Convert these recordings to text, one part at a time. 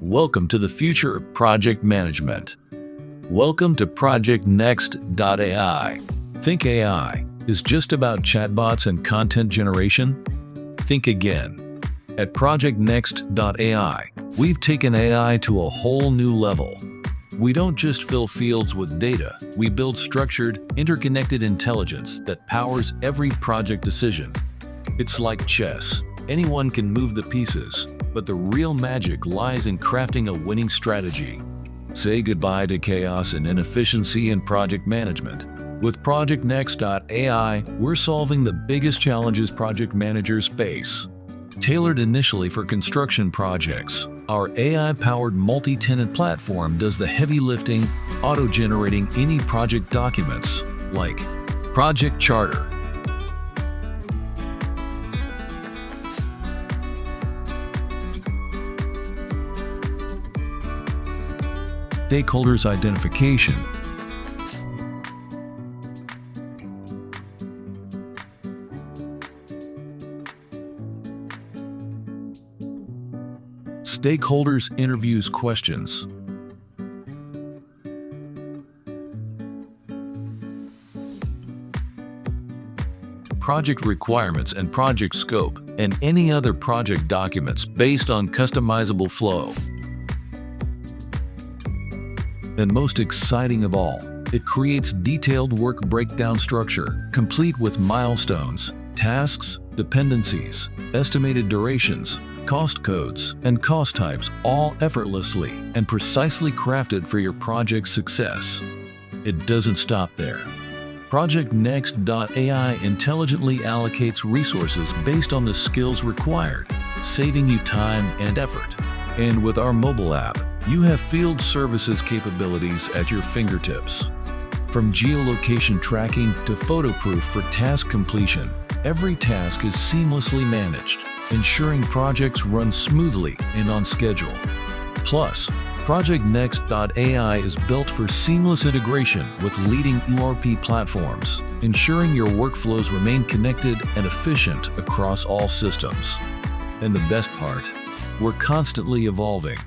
Welcome to the future of project management. Welcome to ProjectNext.Ai. Think AI is just about chatbots and content generation? Think again. At ProjectNext.Ai, we've taken AI to a whole new level. We don't just fill fields with data, we build structured, interconnected intelligence that powers every project decision. It's like chess. Anyone can move the pieces, but the real magic lies in crafting a winning strategy. Say goodbye to chaos and inefficiency in project management. With ProjectNext.Ai, we're solving the biggest challenges project managers face. Tailored initially for construction projects, our AI-powered multi-tenant platform does the heavy lifting, auto-generating any project documents, like project charter, stakeholders identification, stakeholders interviews questions, project requirements and project scope, and any other project documents based on customizable flow. And most exciting of all, it creates detailed work breakdown structure, complete with milestones, tasks, dependencies, estimated durations, cost codes, and cost types, all effortlessly and precisely crafted for your project's success. It doesn't stop there. ProjectNext.Ai intelligently allocates resources based on the skills required, saving you time and effort. And with our mobile app, you have field services capabilities at your fingertips. From geolocation tracking to photo proof for task completion, every task is seamlessly managed, ensuring projects run smoothly and on schedule. Plus, ProjectNext.Ai is built for seamless integration with leading ERP platforms, ensuring your workflows remain connected and efficient across all systems. And the best part, we're constantly evolving.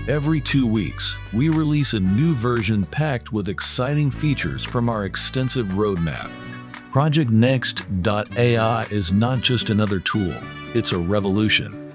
Every 2 weeks, we release a new version packed with exciting features from our extensive roadmap. ProjectNext.Ai is not just another tool, it's a revolution.